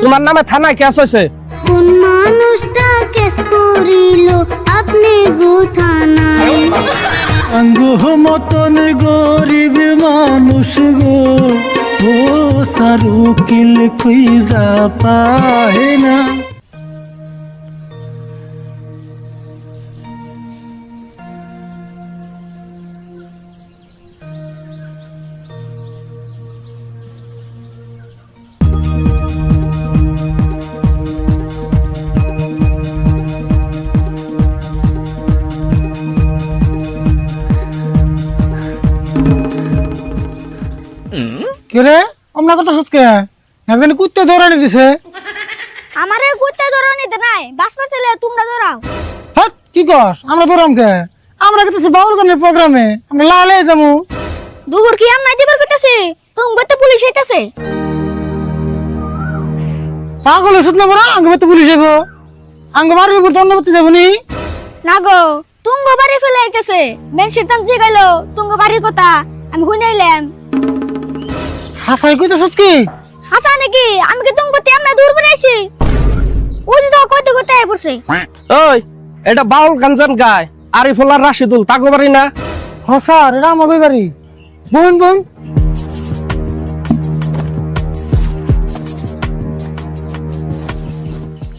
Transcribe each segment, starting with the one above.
তোমার নামে থানায় কেস হয়েছে। কোন মানুষটা কেস করিল আপনি গো থানায়? আঙ্গুহ মতন গরিব মানুষ গো, ও সারুকিল খুঁজা পায় না। কে আমরা কথা সত্যি একজন কুত্তে দৌড়ানি দিছে। আমারে কুত্তে দৌড়ানিতে নাই, বাসপা ছেলে তোমরা দৌড়াও। হ্যাঁ কি কস আমরা দৌড়াম কে? আমরা কিন্তু বাউল গানের প্রোগ্রামে আমরা লালে যাবো। দুপুর কি আমরা দিবার কইতাছে, তুমি তো পুলিশ আইতাছে। পাগল হইছত না বড়, আঙ্গ তো পুলিশ যাবো, আঙ্গ বাড়ির উপর দণ্ড করতে যাবো নি? না গো, তুঙ্গ বাড়ি ফেলে আইতাছে। মেন শয়তান জিগাইলো তুঙ্গ বাড়ির কথা, আমি শুনাইলাম। হাসাই কইতাছ কি? হাসা নাকি? আমি কি তুঙ্গ তেমন দূর বানাইছি? ওই যে তো কইতে কইতে আই পড়ছে। ওই এটা বাউল গাঞ্জন গায় আরিফুল্লাহ রাশিদুল তাগো বাড়ি না? হ স্যার, এটা আমার বাড়ি। বোন বোন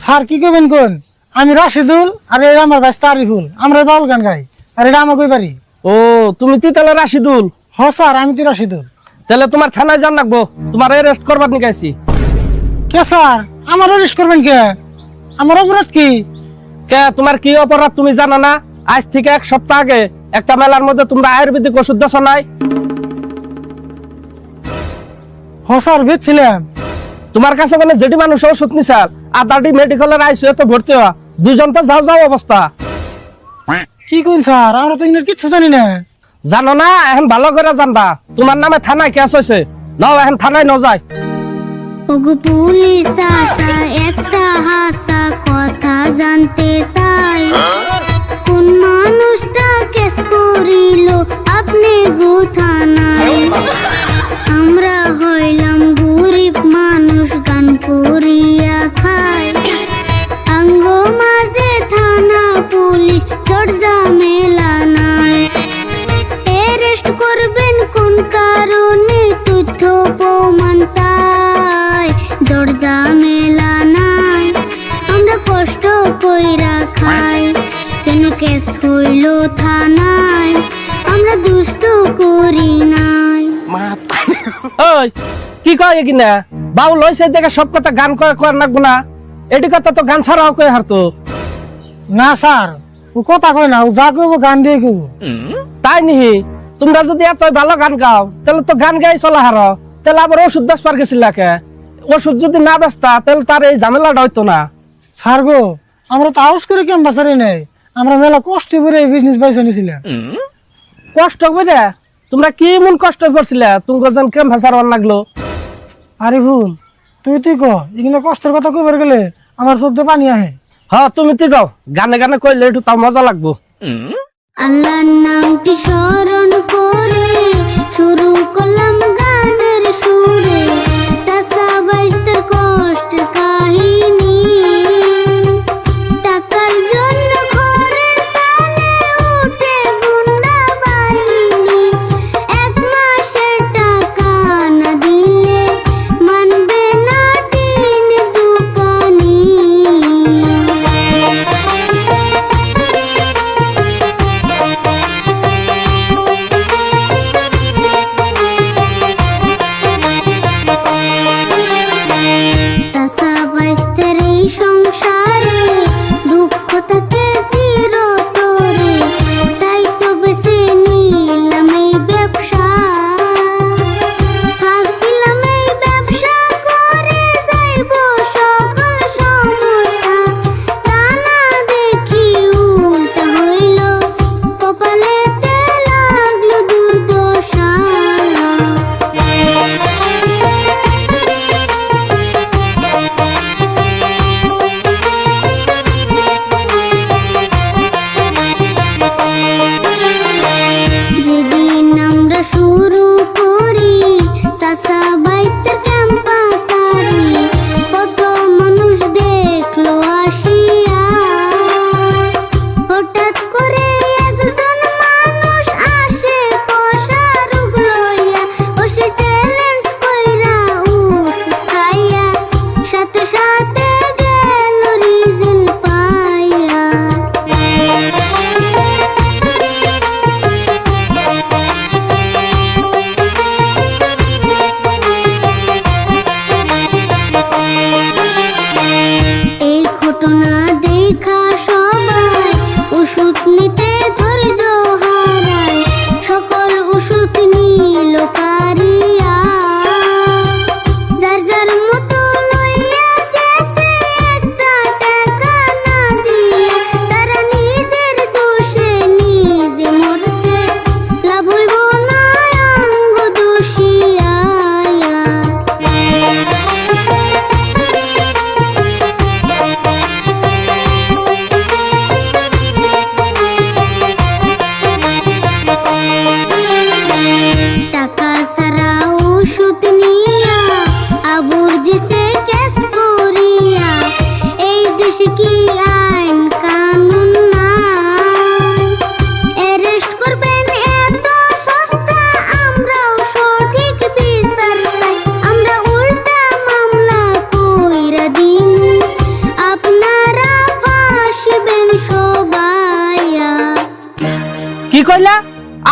স্যার কি কইবেন কোন? আমি রাশিদুল আর এটা আমার ভাই আরিফুল, আমরা বাউল গান গাই আর এটা আমার বাড়ি। ও তুমি কি তাহলে রাশিদুল? হ স্যার, আমি তো রাশিদুল। তাহলে তোমার থানায় যান লাগবো, তোমার অ্যারেস্ট করবার নিকাইছি। কে স্যার আমার অ্যারেস্ট করবেন কে? আমার অপরাধ কি? কে তোমার কি অপরাধ তুমি জানো না? আজ থেকে 1 সপ্তাহ আগে একটা মেলার মধ্যে তোমরা আয়ুর্বেদিক ওষুধ দেছ নাই? হ স্যার বেচছিলাম। তোমার কাছে মানে যেটি মানুষ ওষুধ নিছাল আর দাদি মেডিকেলের আইসিইউ তো ভর্তি হওয়া, দুইজন তো যাও যাও অবস্থা। কি কইন স্যার, আমরা তো ইনার কিচ্ছু জানি না। জানো না? এখন ভালো করে জানবা, তোমার নামে থানায় কেস হয়েছে। নাও এখন থানায় ন যায়। ওগো পুলিশ আসা একটা হাসা কথা জানতে চাই, কোন মানুষটা কেস করিল আপনি গো থানায়? আমরা হইলাম গরিব মানুষ, গান করিয়া খাই, আঙ্গ মাঝে থানা পুলিশ চট ঝামেলা নাই। অ্যারেস্ট করবেন কোন কারণে? তথ্য প্রমাণ চাই, জট ঝামেলা নাই, আমরা কষ্ট কইরা খাই। কেন কেস হইল থানায়? আমরা দুষ্ট করি নাই। ওই কি কয় কিনা বাউল হয়েছে দেখে সব কথা গান কয় নাকবো না? এটি কথা তো গান ছাড়াও কয়ে হারতো। না স্যার, ও কথা কয় না, ও যা কইব গান দিয়ে কইব। তাই নিহি? তোমরা যদি এত ভালো গান গাও তাহলে তো গান গাই চলা হারো, তাহলে আবার ওষুধ বেচবার গেছিল কে? ওষুধ যদি না বেচতা তাহলে তার এই ঝামেলাটা হইতো না। স্যার গো, আমরা তো আউস করে কেম বাঁচারি নাই, আমরা মেলা কষ্ট করে এই বিজনেস বাইসা নিছিলাম। কষ্ট করে? তোমরা কি মন কষ্ট করছিলে? তুমি যেন কেম ভাষার অন লাগলো। আরে ভুল, তুই ক, এখানে কষ্টের কথা কইবার গেলে আমার চোখ দিয়ে পানি আহে। হ্যাঁ তুমি তুই গাও, গানে গানে কইলে একটু তাও মজা লাগবো। আল্লাহর নামটি স্মরণ করে শুরু করলাম গানের সুরে, চাচা বাইস্তার কষ্টের কাহিনী, টাকার জন্য ঘরের সালে উঠে গুন্ডা বাহিনী, 1 মাসের টাকা না দিলে মানবে না দিন দোকানি। চাচা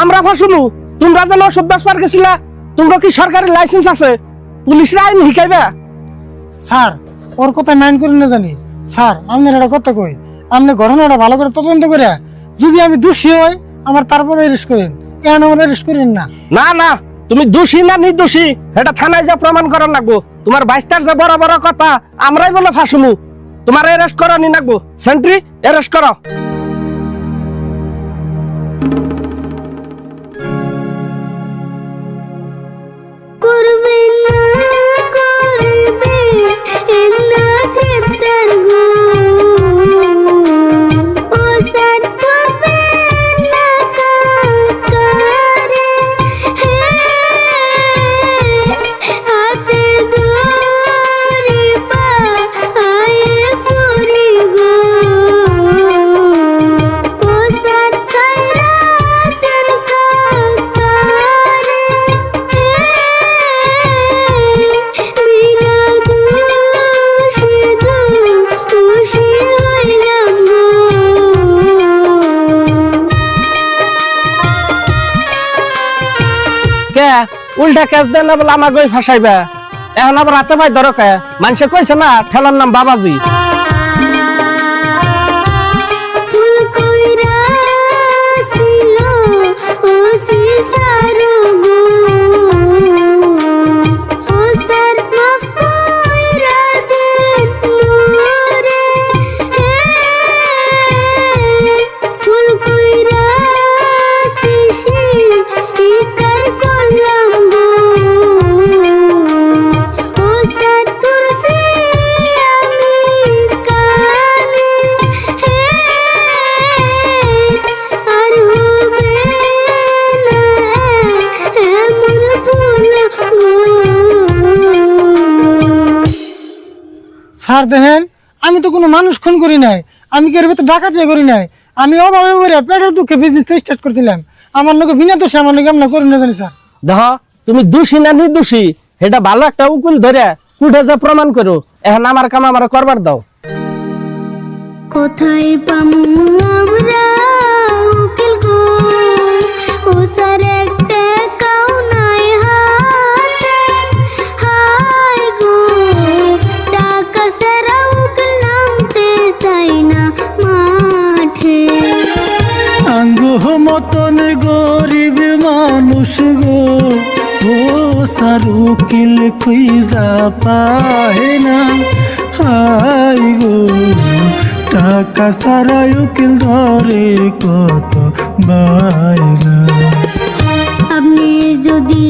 আমরা ফাঁসুমু? তোমরা যেন ওষুধ বেচবার গেছিলা, তোমরা কি সরকারি লাইসেন্স আছে? পুলিশের আইন শিখাইবা? স্যার ওর কথা মাইন্ড করি না জানি স্যার, আপনার একটা কথা কই, আপনি ঘটনাটা ভালো করে তদন্ত করে যদি আমি দোষী হই আমার তারপরে অ্যারেস্ট করেন, এখন আমার অ্যারেস্ট করেন না। না না, তুমি দোষী না নির্দোষী এটা থানায় যা প্রমাণ করার লাগবো। তোমার বাইস্তার যে বড় বড় কথা আমরাই বলে ফাঁসুমু। তোমার অ্যারেস্ট করো নি লাগবো। সেন্ট্রি অ্যারেস্ট করো। করবে না করবে না গ্রেপ্তার গো, ও স্যার করবে না কাকারে, হাতে ধরে পায়ে পড়ি গো, ও স্যার সাইরা দেন কাকারে, বিনা দোষে দোষী হইলাম গো। কে উল্টা কেস দেন না বলে আমাকে ফাঁসাইবা? এখন আবার হাতে ভাই ধরো কে? মানুষে কইছে না ঠেলার নাম বাবাজি। ফুল কইরা ছিল ও সিসারো গো, ও স্যার মাফ কইরা দেন মোরে, ফুল কইরা শিশি ইকার করলাম গো, ও স্যার তুরসি আমি কানে, আর হবে না এমন ভুল গো। স্যার দেখেন আমি তো কোনো মানুষ খুন করি নাই, আমি কি এর ভিতরে ডাকাতি করি নাই, আমি অভাবে করে পেটের দুঃখে বিজনেস স্টার্ট করছিলাম, আমার লোকে বিনা দোষে আমার লোকে আমরা করি না জানি স্যার। দেখো তুমি দোষী না নির্দোষী এটা ভালো একটা উকিল ধরে কুটে যে প্রমাণ করো। এখন আমার কাম আমার করবার দাও। কোথায় পামু আমরা উকিল গো, ও স্যার একটা কাউ নাই হাতে, হায় গো টাকা সারা উকিল নামতে চাই না মাঠে। আঙ্গুহ মতন গরিব মানুষ গো, ও সারুকিল খুঁজা পায় না, হাই গো টাকা সারা উকিল ধরে কত বায়না। আপনি যদি